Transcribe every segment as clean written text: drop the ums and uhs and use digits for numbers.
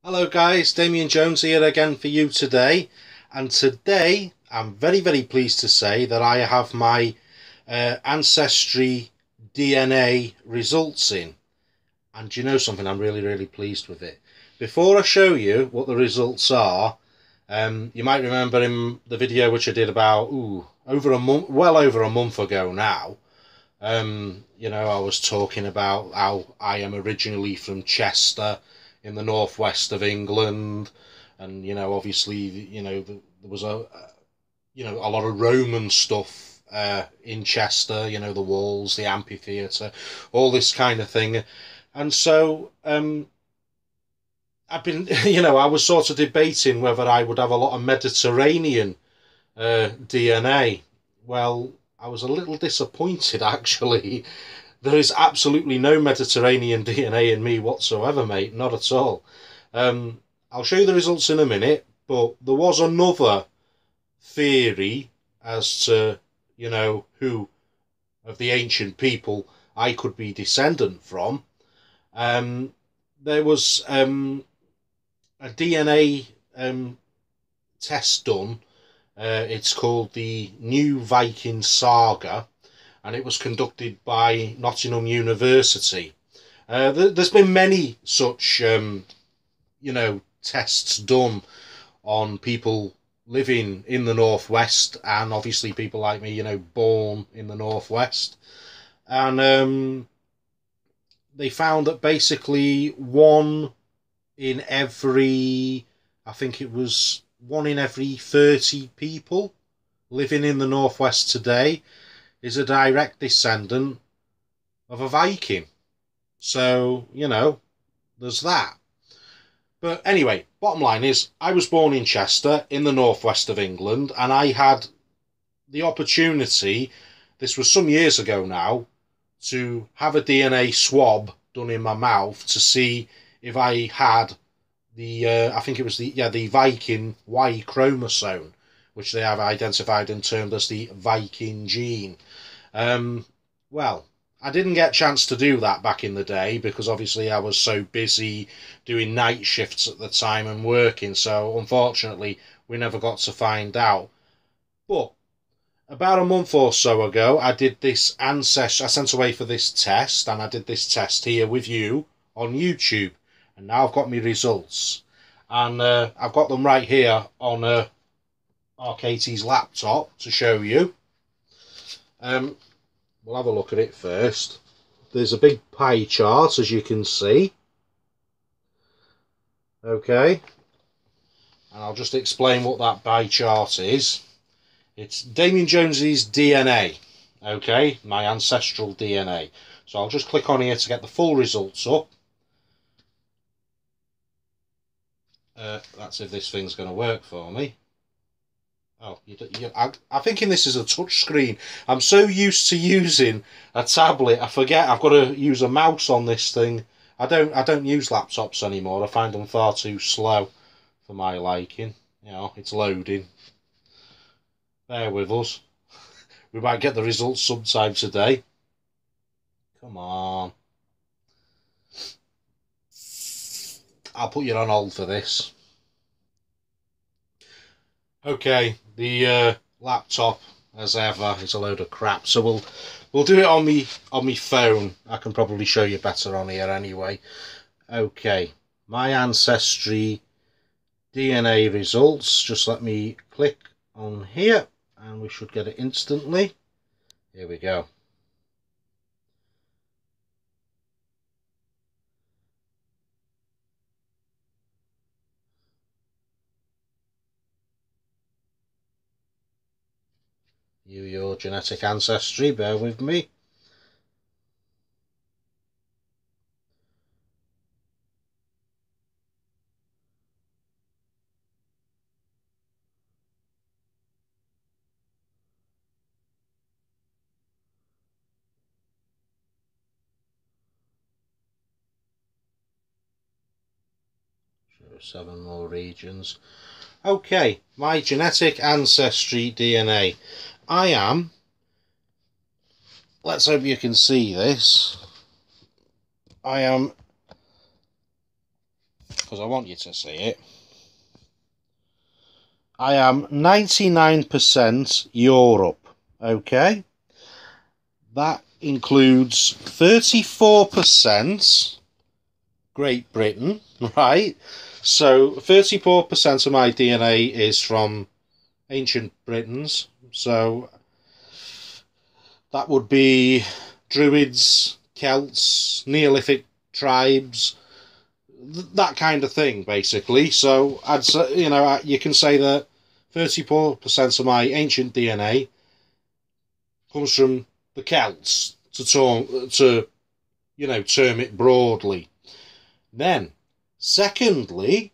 Hello guys, Damien Jones here again for you today, and today I'm very pleased to say that I have my Ancestry DNA results in, and you know something, I'm really pleased with it. Before I show you what the results are, you might remember in the video which I did about over a month, well over a month ago now. I was talking about how I am originally from Chester in the northwest of England, and obviously, there was a lot of Roman stuff in Chester. The walls, the amphitheatre, all this kind of thing, and so I've been, I was sort of debating whether I would have a lot of Mediterranean DNA. Well, I was a little disappointed actually. There is absolutely no Mediterranean DNA in me whatsoever, mate. Not at all. I'll show you the results in a minute, but there was another theory as to, who of the ancient people I could be descendant from. There was a DNA test done. It's called the New Viking Saga, and it was conducted by Nottingham University. There's been many such, tests done on people living in the northwest, and obviously people like me, born in the northwest, and they found that basically I think it was 1 in every 30 people living in the northwest today is a direct descendant of a Viking. So, there's that. But anyway, bottom line is, I was born in Chester in the northwest of England, and I had the opportunity, this was some years ago now, to have a DNA swab done in my mouth to see if I had I think it was the Viking Y chromosome, which they have identified and termed as the Viking gene. Well, I didn't get a chance to do that back in the day because obviously I was so busy doing night shifts at the time and working, so unfortunately we never got to find out. But about a month or so ago, I did this Ancestry. I sent away for this test, and I did this test here with you on YouTube, and now I've got my results, and I've got them right here on RKT's laptop to show you. We'll have a look at it first. There's a big pie chart, as you can see. Okay, and I'll just explain what that pie chart is. It's Damien Jones's DNA, okay, my ancestral DNA. So I'll just click on here to get the full results up. That's if this thing's going to work for me. Oh, I'm thinking this is a touch screen. I'm so used to using a tablet, I forget I've got to use a mouse on this thing. I don't use laptops anymore. I find them far too slow for my liking. It's loading. Bear with us. We might get the results sometime today. Come on. I'll put you on hold for this. Okay, the laptop, as ever, is a load of crap. So we'll do it on me phone. I can probably show you better on here anyway. Okay, my Ancestry DNA results. Just let me click on here, and we should get it instantly. Here we go. Your genetic ancestry, bear with me. Show 7 more regions. Okay, my genetic ancestry DNA. I am, let's hope you can see this, I am because I want you to see it. I am 99% Europe, okay? That includes 34% Great Britain, right? So 34% of my DNA is from ancient Britons. So that would be Druids, Celts, Neolithic tribes, that kind of thing, basically. So I'd say, you know, you can say that 34% of my ancient DNA comes from the Celts, to you know, term it broadly. Then, secondly,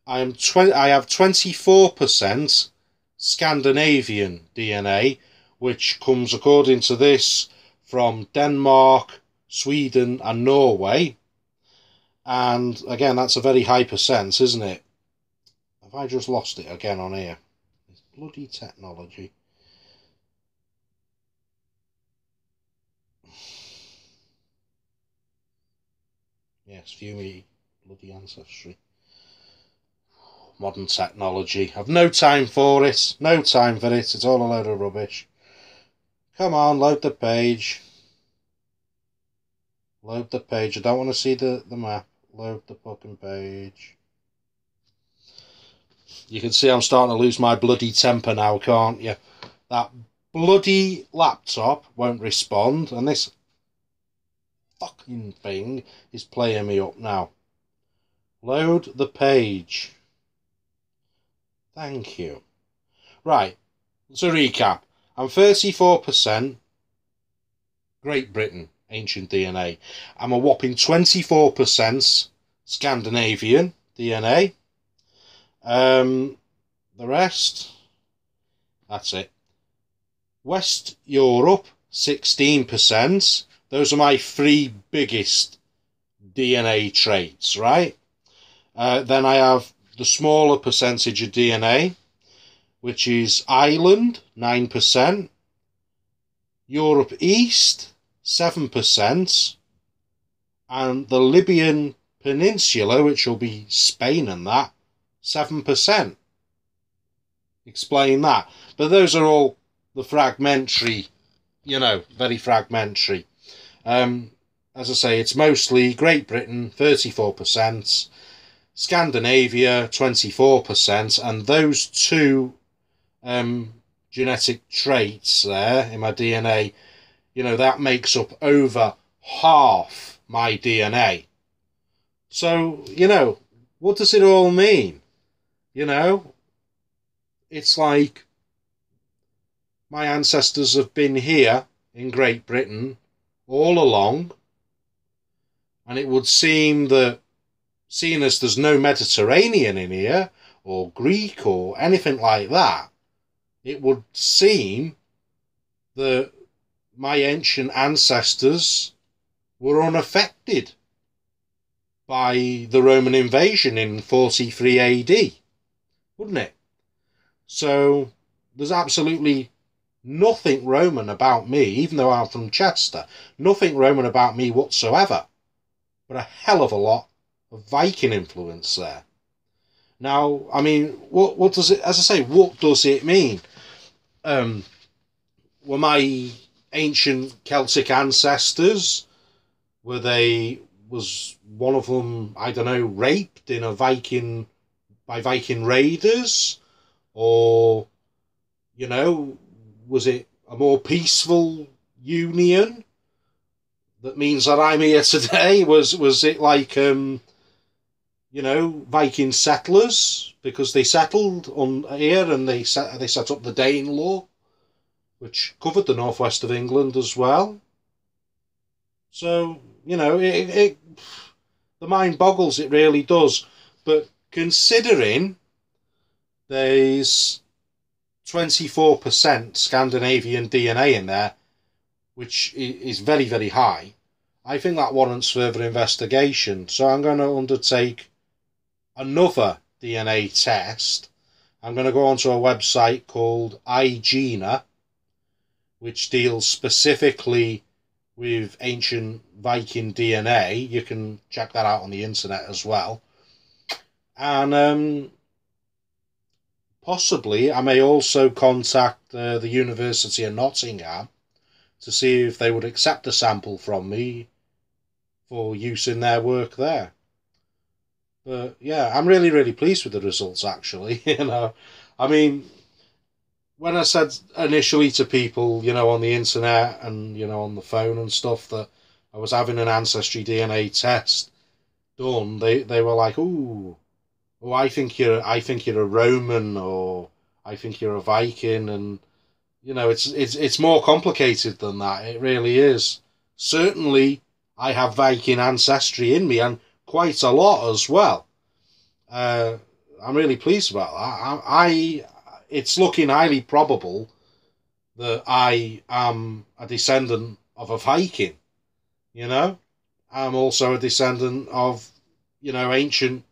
I have 24% Scandinavian DNA, which comes, according to this, from Denmark, Sweden and Norway. And again, that's a very high percent, isn't it? Have I just lost it again on here? It's bloody technology. Yes, view me bloody Ancestry. Modern technology. I've no time for it. No time for it. It's all a load of rubbish. Come on, load the page. Load the page. I don't want to see the map. Load the fucking page. You can see I'm starting to lose my bloody temper now, can't you? That bloody laptop won't respond, and this fucking thing is playing me up now. Load the page. Thank you. Right, to recap, I'm 34% Great Britain, ancient DNA. I'm a whopping 24% Scandinavian DNA. The rest, that's it. West Europe, 16%. Those are my three biggest DNA traits, right? Then I have the smaller percentage of DNA, which is Ireland, 9%, Europe East, 7%, and the Libyan Peninsula, which will be Spain and that, 7%. Explain that. But those are all the fragmentary, you know, very fragmentary. As I say, it's mostly Great Britain, 34%, Scandinavia, 24%, and those two genetic traits there in my DNA, you know, that makes up over half my DNA. So, you know, what does it all mean? You know, it's like my ancestors have been here in Great Britain all along, and it would seem that, seeing as there's no Mediterranean in here, or Greek, or anything like that, it would seem that my ancient ancestors were unaffected by the Roman invasion in 43 AD, wouldn't it? So there's absolutely nothing Roman about me, even though I'm from Chester, nothing Roman about me whatsoever, but a hell of a lot of Viking influence there. Now, I mean, what does it, as I say, what does it mean? Were my ancient Celtic ancestors, was one of them, I don't know, raped in by Viking raiders? Or, you know, was it a more peaceful union that means that I'm here today? Was it like, you know, Viking settlers, because they settled on here and they set up the Danelaw, which covered the northwest of England as well. So, you know, the mind boggles, it really does. But considering there's 24% Scandinavian DNA in there, which is very, very high, I think that warrants further investigation. So I'm going to undertake another DNA test. I'm going to go onto a website called iGena, which deals specifically with ancient Viking DNA. You can check that out on the internet as well. And possibly I may also contact the University of Nottingham to see if they would accept a sample from me for use in their work there. But yeah, I'm really, really pleased with the results, actually. I mean, when I said initially to people, on the internet and, on the phone and stuff, that I was having an Ancestry DNA test done, they were like, ooh, oh, I think you're a Roman, or I think you're a Viking. And it's more complicated than that. It really is. Certainly, I have Viking ancestry in me, and quite a lot as well. I'm really pleased about that. It's looking highly probable that I am a descendant of a Viking. I'm also a descendant of, ancient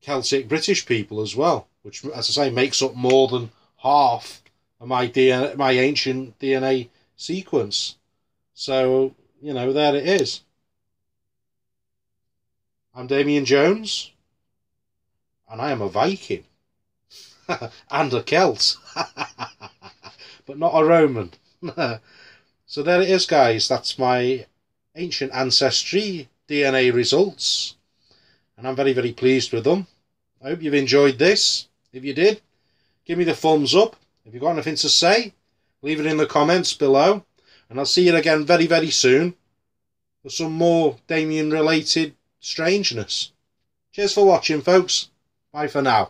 Celtic British people as well, which, as I say, makes up more than half of my ancient DNA sequence. So, there it is. I'm Damien Jones, and I am a Viking. And a Celt. But not a Roman. So there it is, guys. That's my ancient ancestry DNA results. And I'm very, very pleased with them. I hope you've enjoyed this. If you did, give me the thumbs up. If you've got anything to say, leave it in the comments below. And I'll see you again very, very soon for some more Damien-related strangeness. Cheers for watching, folks. Bye for now.